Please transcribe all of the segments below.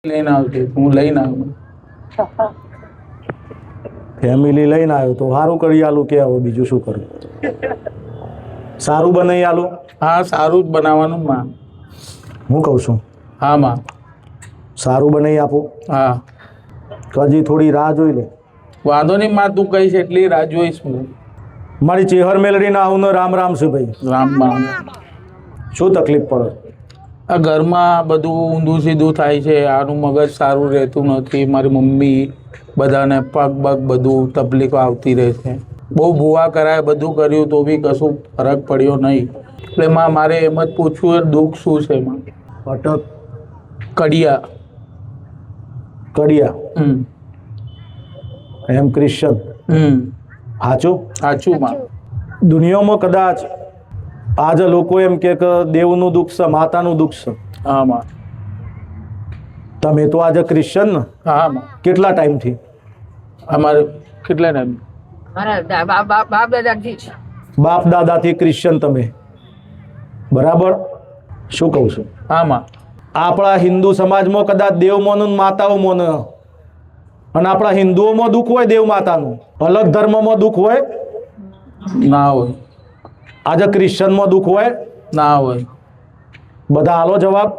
લઈને આવતી હું લઈને આવ્યો. ફેમિલી લઈને આવ્યો તો સારું કરી આલું કે હવે બીજું શું કરું? સારું બનાવી આલું. હા સારું જ બનાવવાનું માં. હું કહું છું હા માં. સારું બનાવી આપો. હા હજી થોડી રાહ જોઈ લે. વાંધો નહીં માં, તું કહીશ એટલી રાહ જોઈશ હું. મારી ચેહર મેલડીના આવું રામ રામ છે ભાઈ. રામ માં. શું તકલીફ પડે? આ ઘરમાં બધું ઊંધું સીધું થાય છે, આનું મગજ સારું રહેતું નથી. મારી મમ્મી બધાને પગ બગ બધું તકલીફ આવતી રહે છે. બહુ ભૂવા કરાય, બધું કર્યું તો બી કશું ફરક પડ્યો નહીં. એટલે માં મારે એમ જ પૂછવું દુઃખ શું છે માં? અટક કડિયા. કડિયા એમ ક્રિશ્ચન સાચું? સાચું માં. દુનિયામાં કદાચ આજે લોકો એમ કે દેવનું દુઃખ છે, માતાનું દુઃખ છે. હા માં. તમે તો આજે ક્રિશ્ચન ને? હા માં. કેટલા ટાઈમથી? અમારે કેટલા ટાઈમ? બાપ દાદાથી ક્રિશ્ચન તમે, બરાબર? શું કહું છું? હા માં. આપણા હિન્દુ સમાજમાં કદાચ દેવ મોને માતાઓ મોને, અને આપણા હિન્દુઓમાં દુઃખ હોય દેવ માતાનું, અલગ ધર્મમાં દુઃખ હોય ના હોય. આજે ક્રિશ્ચનમાં દુઃખ હોય ના હોય. બધા હાલો જવાબ.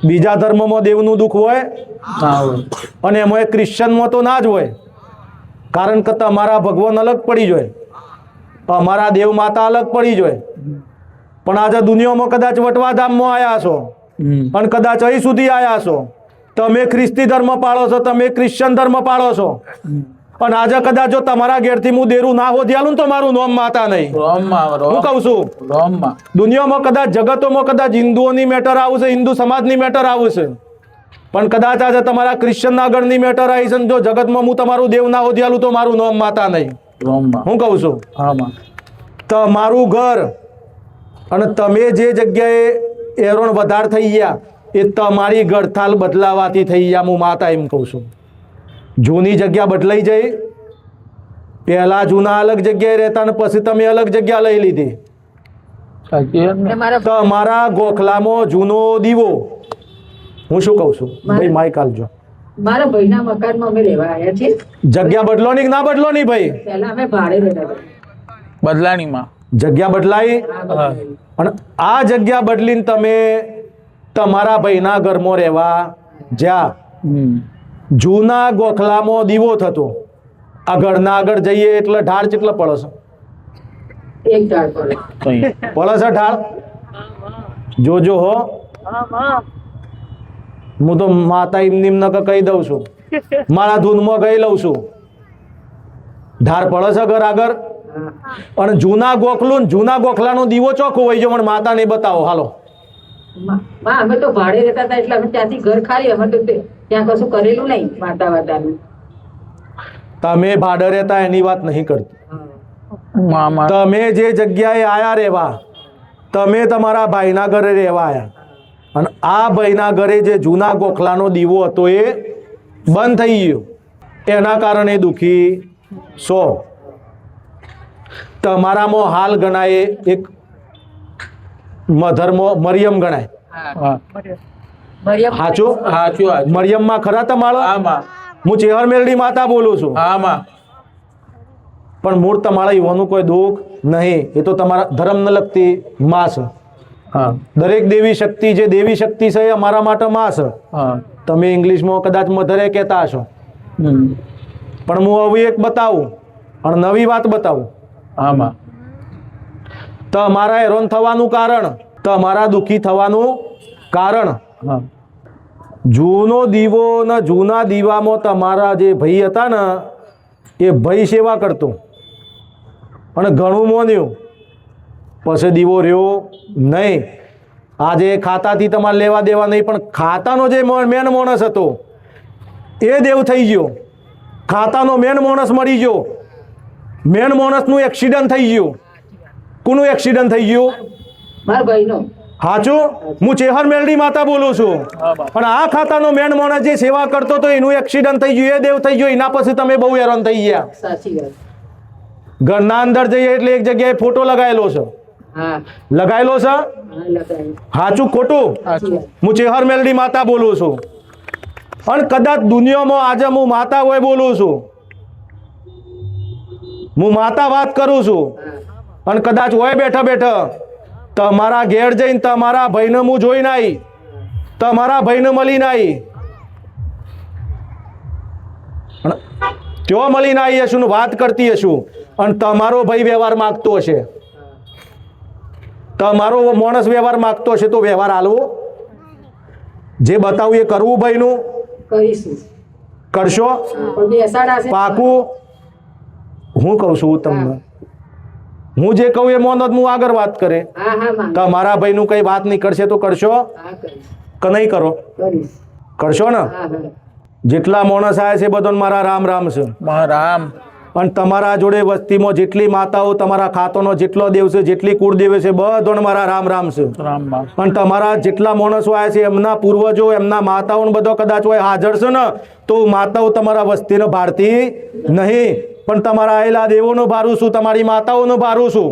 બીજા ધર્મમાં દેવનું દુઃખ હોય ના હોય. અને એમાં ક્રિશ્ચનમાં તો ના જ હોય, કારણ કે તમારા ભગવાન અલગ પડી જાય, અમારા દેવ માતા અલગ પડી જાય. પણ આજે દુનિયામાં કદાચ વટવાધામમાં આવ્યા છો અને કદાચ અહીં સુધી આવ્યા છો, તમે ખ્રિસ્તી ધર્મ પાળો છો, તમે ક્રિશ્ચન ધર્મ પાળો છો, અને આજે કદાચ જો તમારા ઘેરથી હું દેરું ના હોધ્યાલું તો મારું નામ માતા નહીં. હું કહું છું દુનિયામાં કદાચ જગતોમાં કદાચ હિન્દુઓની મેટર આવશે, હિન્દુ સમાજની મેટર આવશે, પણ કદાચ આજે તમારા ક્રિશ્ચન આગળની મેટર આવી છે. જો જગતમાં હું તમારું દેવ ના હોધ્યાલું તો મારું નામ માતા નહીં. હું કહું છું તમારું ઘર અને તમે જે જગ્યાએ એરોણ વધાર થઈ ગયા એ તમારી ગળથાલ બદલાવાથી થઈ ગયા. હું માતા એમ કહું છું. જૂની જગ્યા બદલાઈ જઈ, પહેલા જૂના અલગ જગ્યાએ રહેતા ને પછી તમે અલગ જગ્યા લઈ લીધી. તમારા ગોખલામાં જૂનો દીવો. હું શું કહું છું ભાઈ? માઈક આલજો. મારા ભાઈના મકાનમાં અમે રહેવા આવ્યા છીએ. જગ્યા બદલો નહીં ના બદલો નહીં ભાઈ? પહેલા અમે ભાડે રહેતા હતા. બદલાણીમાં જગ્યા બદલાઈ, અને આ જગ્યા બદલીને તમે તમારા ભાઈના ઘરમાં રહેવા જ્યાં જૂના ગોખલામાં દીવો થતો, આગળના આગળ જઈએ એટલે ઢાળ કેટલા પડે છે? એક ઢાળ પડે છે ઢાળ. જોજો હો, હું તો માતા એમની ન કહી દઉં છું, મારા ધૂનમાં ગઈ લઉં છું. ઢાળ પડે છે ઘર આગળ, અને જૂના ગોખલું જૂના ગોખલાનો દીવો ચોખ્ખો હોય છે, પણ માતા ને બતાવો. હાલો અમે તો ભાડે રહેતા હતા એટલે અમે ત્યાંથી ઘર ખાલી, અમે તો ત્યાં કશું કરેલું નહીં માતા વાતાનું. તમે ભાડે રહેતા એની વાત નહીં કરતી. તમે જે જગ્યાએ આયા રહેવા, તમે તમારા ભાઈના ઘરે રહેવા આયા, અને આ ભાઈના ઘરે જે જૂના ગોખલાનો દીવો હતો એ બંધ થઈ ગયો, એના કારણે દુઃખી છો. તમારામાં હાલ ગણાય એક મધરમાં મરિયમ ગણાય. સાચું? મરિયમમાં ખરા તમારા? હું ચેહર મેલડી માતા બોલું છું. પણ મૂળ તમારા યુવાનું કોઈ દુઃખ નહીં, એ તો તમારા ધર્મને લગતી માં છે. દરેક દેવી શક્તિ, જે દેવી શક્તિ છે એ અમારા માટે માં છે. તમે ઇંગ્લિશમાં કદાચ મધરે કહેતા હશો, પણ હું હવે એક બતાવું અને નવી વાત બતાવું. તમારા હેરાન થવાનું કારણ, તમારા દુઃખી થવાનું કારણ, જૂનો દીવો ને જૂના દીવામાં તમારા જે ભાઈ હતા ને એ ભાઈ સેવા કરતો અને ઘણું મોન્યું, પછી દીવો રહ્યો નહીં. આજે ખાતાથી તમારે લેવા દેવા નહીં, પણ ખાતાનો જે મેન માણસ હતો એ દેવ થઈ ગયો. ખાતાનો મેન માણસ મરી ગયો, મેન માણસનું એક્સિડન્ટ થઈ ગયું. કોનું એક્સિડન્ટ થઈ ગયું? મારા ભાઈનો. સાચું? હું ચેહર મેલડી માતા બોલું છું. પણ આ ખાતાનો મેન માણસ જે સેવા કરતો હતો એનું એક્સિડન્ટ થઈ ગયું, એ દેવ થઈ ગયો. એના પછી તમે બહુ હેરાન થઈ ગયા. સાચી વાત. ઘરના અંદર જઈએ એટલે એક જગ્યાએ ફોટો લગાવેલો છે, હા લગાયેલો છે? હા લગાવ્યું. સાચું ખોટું? સાચી વાત. હું ચેહર મેલડી માતા બોલું છું. અને કદાચ દુનિયામાં આજે હું માતા હોય બોલું છું, હું માતા વાત કરું છું. હા અને કદાચ હોય બેઠા બેઠા તમારા ઘેર જઈને તમારા ભાઈને હું જોઈને આવી, તમારા ભાઈને મળીને આવી, અને ત્યો મળીને આવી હશું ને વાત કરતી હશું, અને તમારો ભાઈ વ્યવહાર માગતો હશે, તમારો માણસ વ્યવહાર માગતો હશે, તો વ્યવહાર આલવો? જે બતાવું એ કરવું ભાઈનું? કરીશું. કરશો? પણ બેસાડાશે. પાકું? હું કહું છું તમને, હું જે કહું એ મોનો જ હું આગળ વાત કરે. હા હા માં. તમારા ભાઈનું કઈ વાત નીકળશે તો કરશો હા કરીશ. કે નહીં કરો? કરીશ. કરશો ને? હા હા જેટલા માણસ આવ્યા છે બધાને મારા રામ રામ છે. રામ. અને તમારા જોડે વસ્તીમાં જેટલી માતાઓ, તમારા ખાતોનો જેટલો દેવ છે, જેટલી કુળદેવ છે, બધાને મારા રામ રામ છે. રામ બાપ. અને તમારા જેટલા માણસો આવ્યા છે એમના પૂર્વજો, એમના માતાઓ બધો કદાચ હોય હાજર છે ને, તો માતાઓ તમારા વસ્તીને ભારતી નહીં, પણ તમારા આયેલા દેવોનું ભારું છું, તમારી માતાઓનું ભારું છું.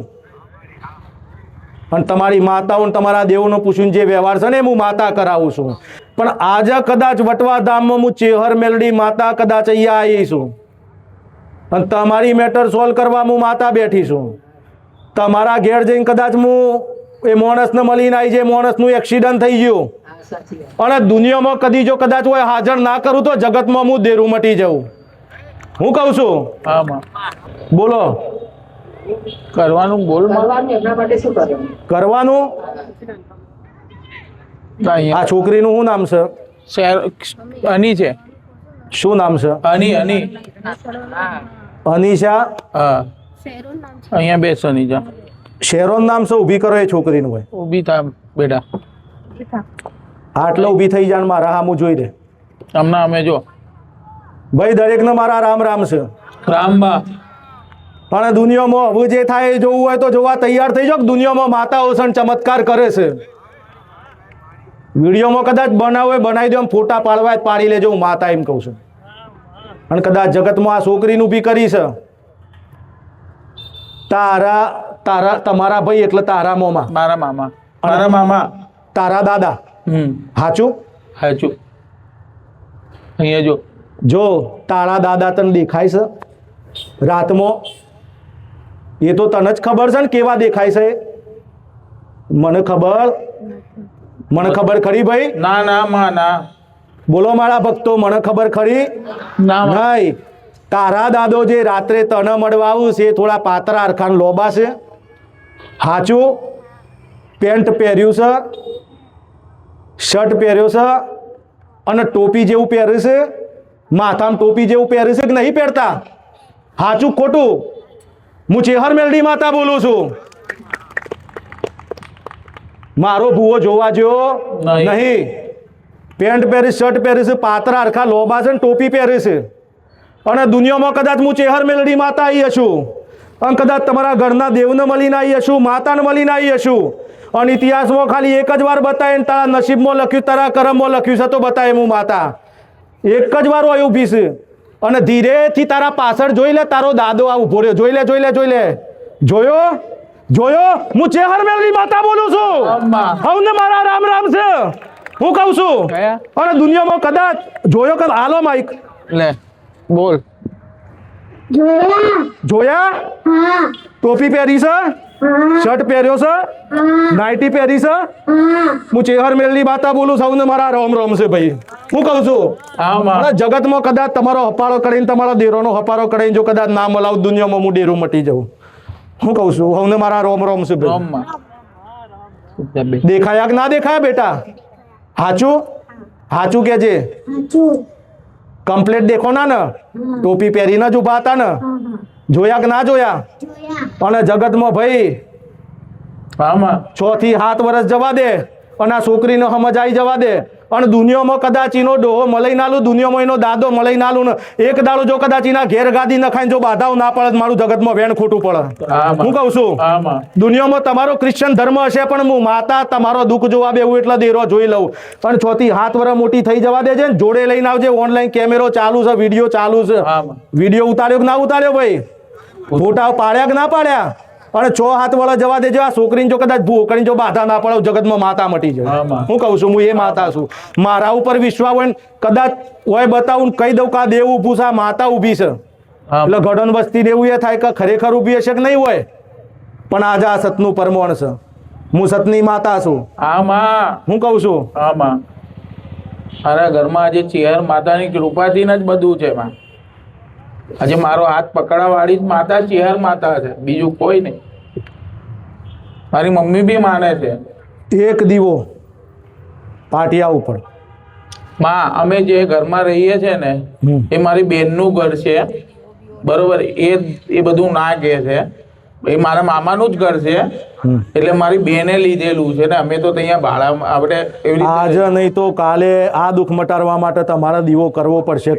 અને તમારી માતાઓને તમારા દેવોનું પૂછીને જે વ્યવહાર છે ને હું માતા કરાવું છું. પણ આજે કદાચ વટવા ધામમાં હું ચેહર મેલડી માતા કદાચ અહીંયા આવી છું, અને તમારી મેટર સોલ્વ કરવા હું માતા બેઠી છું. તમારા ઘેર જઈને કદાચ હું એ માણસને મળીને આવી, જે માણસનું એક્સિડન્ટ થઈ ગયું, હા સાચી વાત. અને દુનિયામાં કદી જો કદાચ હોય હાજર ના કરું તો જગતમાં હું દેરું મટી જાઉં. હું કહું છું? હા માં. બોલો. કરવાનું બોલ માં. કરવાનું એમના માટે શું કરવાનું? કરવાનું? આ છોકરીનું શું નામ છે? અની છે. શું નામ છે? અની અની. અનિશા? હા અહીંયા બેસ અનીજા. શેરોન નામ છે? ઊભી કરો એ છોકરીનું હોય. ઊભી થા બેટા. આટલો ઊભી થઈ જાય ને મારા હામું જોઈ દે. હમણાં અમે જો ભાઈ દરેકને મારા રામ રામ છે. રામબા. પણ દુનિયામાં હવે જે થાય એ જોવું હોય તો જોવા તૈયાર થઈ જાઓ કે દુનિયામાં માતાઓ છે ને ચમત્કાર કરે છે. વિડીયોમાં કદાચ બનાવો હોય બનાવી દો, ફોટા પાડવા હોય પાડી લેજો, હું માતા એમ કહું છું. અને કદાચ જગતમાં આ છોકરીનું ઊભી કરી છે તમારા ભાઈ એટલે તારા મોમાં, મારા મામા. મારા મામા. તારા દાદા. સાચું? હાચું. અહીંયા જો જો તારા દાદા તને દેખાય છે રાતમાં, એ તો તને જ ખબર છે ને કેવા દેખાય છે. મને ખબર ખરી ભાઈ? ના ના માં ના. બોલો મારા ભક્તો, મને ખબર ખરી? ના માં. નહીં. તારા દાદો જે રાત્રે તને મળવા આવું છે એ થોડા પાતળા હરખાન લોબા છે. સાચું? પેન્ટ પહેર્યું છે, શર્ટ પહેર્યો છે, અને ટોપી જેવું પહેર્યું છે, માથામાં ટોપી જેવું પહેર્યું છે કે નહીં પહેરતા? સાચું ખોટું? હું ચેહર મેલડી માતા બોલું છું. મારો ભૂવો જોવા જેવો નહીં. પેન્ટ પહેરી, શર્ટ પહેરી છે, પાતળા હરખા લોબા છે, ટોપી પહેરી છે, અને દુનિયામાં કદાચ હું ચેહર મેલડી માતા આવી હશું, અને કદાચ તમારા ઘરના દેવને મળીને આવી હશું, માતાને મળીને આવી હશું, અને ઇતિહાસમાં ખાલી એક જ વાર બતાવે, તારા નસીબમાં લખ્યું, તારા કર્મમાં લખ્યું છે તો બતાવે હું માતા. એક જ વાર હોય ઊભી છે, અને ધીરેથી તારા પાછળ જોઈ લે, તારો દાદો આ ઉભો રહ્યો, જોઈ લે. જોયો? હું ચેહર મેલડી માતા બોલું છું. હવને મારા રામ રામ છે. હું કહું છું. અને દુનિયામાં કદાચ જોયો કે હાલો માઈક લે બોલ. જોયા? ટોપી પહેરી છે, શર્ટ પહેર્યો છે, નાઇટી પહેરી છે. હું ચેહર મેલડી માતા બોલું, સૌને મારા રામ રામ છે ભાઈ. હું કહું છું. હા માં. અને જગતમાં કદાચ તમારો હપાળો કરીને, તમારા દેરોનો હપાળો કરીને જો કદાચ ના મલાવું, દુનિયામાં હું ડેરું મટી જાઉં. હું કહું છું, સૌને મારા રોમ રોમ છે ભાઈ. રામમાં. દેખાયા કે ના દેખાયા બેટા? સાચું કેજે. કમ્પ્લેટ દેખો ના ને? ટોપી પહેરીને જ ઉભા હતા ને? જોયા કે ના જોયા? અને જગતમાં ભાઈ હા માં. 6 થી 7 વર્ષ જવા દે, અને આ છોકરીને સમજ આવી જવા દે, અને દુનિયામાં કદાચ એનો ડોહો મલાઈ નાલું, દુનિયામાં એનો દાદો મલાઈ નાલું ને એક દાડો જો કદાચ એના ઘેર ગાદી ન ખાઈને જો બાધાઓ ના પડે, મારું જગતમાં વેણ ખોટું પડે. હું કહું છું, દુનિયામાં તમારો ક્રિશ્ચન ધર્મ હશે, પણ હું માતા તમારો દુઃખ જોવા બેવું એટલે દેરો જોઈ લઉં. પણ 6 થી 7 વર્ષ મોટી થઈ જવા દેજે ને, જોડે લઈને આવજે. ઓનલાઈન કેમેરો ચાલુ છે, વિડીયો ચાલુ છે. વિડીયો ઉતાર્યો કે ના ઉતાર્યો ભાઈ? ફોટા પાડ્યા કે ના પાડ્યા? અને 6 વળે જવા દેજો આ છોકરીને જો કદાચ ભૂ કરીને જો બાધા ના પડે જગતમાં માતા મટી જાય હા, માં. હું કહું છું હું એ માતા છું મારા ઉપર વિશ્વાસ હોય ને કદાચ હોય બતાવું ને કહી દઉં કે આ દેવ ઊભું છે આ માતા ઊભી છે હા એટલે ઘડન વસ્તી દેવું એ થાય કે ખરેખર ઊભી હશે કે નહીં હોય પણ આજે આ સતનું પરમોણ છે હું સતની માતા છું હા માં હું કહું છું હા માં મારા ઘરમાં આજે ચેહર માતાની કૃપાથી જ બધું છે માં આજે મારો હાથ પકડાવાળી જ માતા ચેહર માતા છે બીજું કોઈ નહીં મારી મમ્મી બી માને છે એક દીવો પાટિયા ઉપર માં અમે જે ઘરમાં રહીએ છીએ ને એ મારી બેનનું ઘર છે બરોબર એ બધું ના કહે છે એ મારા મામાનું જ ઘર છે એટલે મારી બેને લીધેલું છે ને અમે તો ત્યાં ભાડા આપણે એવી રીતે આજે નહીં તો કાલે આ દુઃખ મટાડવા માટે તમારે દીવો કરવો પડશે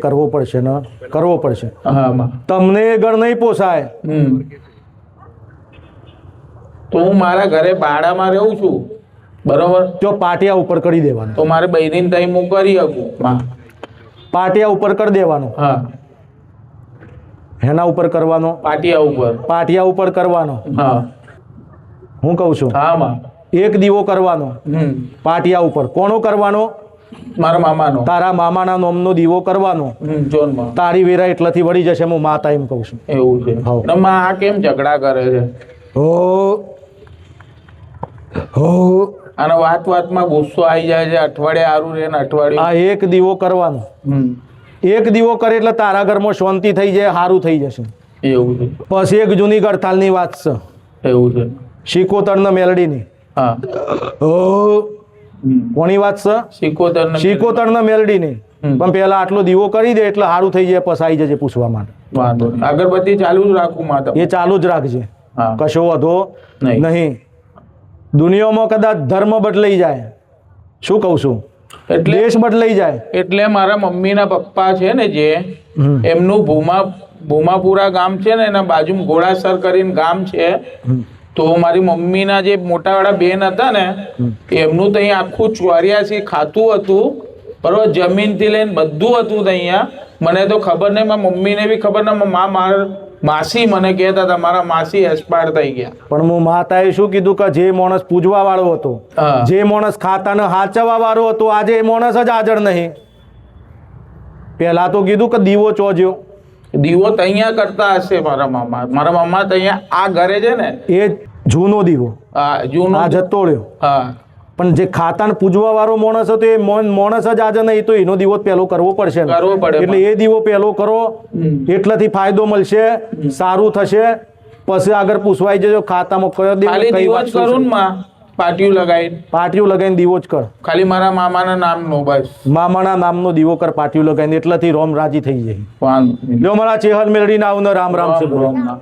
ને કરવો પડશે હા માં તમને એ ઘર નહીં પોસાય તો હું મારા ઘરે ભાડામાં રહું છું બરોબર તો પાટિયા ઉપર કરી દેવાનું તો મારે બહેરીને ત્યાં હું કરી શકું માં પાટિયા ઉપર કરી દેવાનો હા એના ઉપર કરવાનો પાટિયા ઉપર કરવાનો હા હું કહું છું હા માં એક દીવો કરવાનો પાટિયા ઉપર કોનો કરવાનો મારા મામાનો તારા મામાના નોમનો દીવો કરવાનો જોનમાં તારી વેરા એટલાથી વળી જશે હું માતા એમ કહું છું એવું છે હાઉ. ને માં આ કેમ ઝઘડા કરે છે અને વાતમાં ગુસ્સો આવી જાય છે અઠવાડિયે સારું રહે ને અઠવાડિયે આ એક દીવો કરવાનો એક દીવો કરે એટલે તારા ઘરમાં શાંતિ થઈ જાય સારું થઈ જશે એવું છે પછી એક જૂની ગળથાલની વાત છે એવું છે શિકોતરના મેલડીની હા કોની વાત છે શિકોતરના મેલડીની પણ પેલા આટલો દીવો કરી દે એટલે સારું થઈ જાય પછી આવી જજે પૂછવા માટે વાંધો નહીં. અગરબત્તી ચાલુ જ રાખું માતા એ ચાલુ જ રાખજે હા કશો વધો નહીં. નહીં દુનિયામાં કદાચ ધર્મ બદલાઈ જાય શું કહું છું એટલે દેશ બદલાઈ જાય એટલે મારા મમ્મીના પપ્પા છે ને જે એમનું ભૂમાપુરા ગામ છે ને એના બાજુમાં ઘોડાસર કરીને ગામ છે તો મારી મમ્મીના જે મોટાવાળા બેન હતા ને એમનું તો અહીંયા આખું 84 ખાતું હતું બરોબર જમીનથી લઈને બધું હતું અહીંયા મને તો ખબર નહીં મારા મમ્મીને બી ખબર ને મારા માસી મને કહેતા હતા મારા માસી એક્સપાયર થઈ ગયા પણ હું માતાએ શું કીધું કે જે માણસ પૂજવા વાળો હતો હા. જે માણસ ખાતાને હાચવવા વાળો હતો આજે એ માણસ જ હાજર નહીં પહેલા તો કીધું કે દીવો ચોજ્યો દીવો તૈયા કરતા હશે મારા મામા તૈયા આ ઘરે છે ને એ જૂનો દીવો આ જૂનો આ જતો રહ્યો હા પણ જે ખાતાને પૂજવા વાળો માણસ હતો એ માણસ જ આજે નહીં તો એનો દીવો પહેલો કરવો પડશે ને. કરવો પડે. એટલે એ દીવો પહેલો કરો એટલાથી ફાયદો મળશે સારું થશે પછી આગળ પૂછવાઈ જજો ખાતામાં કયો દીવો ખાલી કઈ દીવો વાત જ શું કરું છે. ને માં પાટિયું લગાવીને પાટિયું લગાવીને દીવો જ કર ખાલી મારા મામાના નામનો બસ મામાના નામનો દીવો કર પાટિયું લગાવીને એટલાથી રોમ રાજી થઈ જાય વાંધો નહીં. જો મારા ચેહર મેળવીને આવને રામ રામ છે રામ રામ.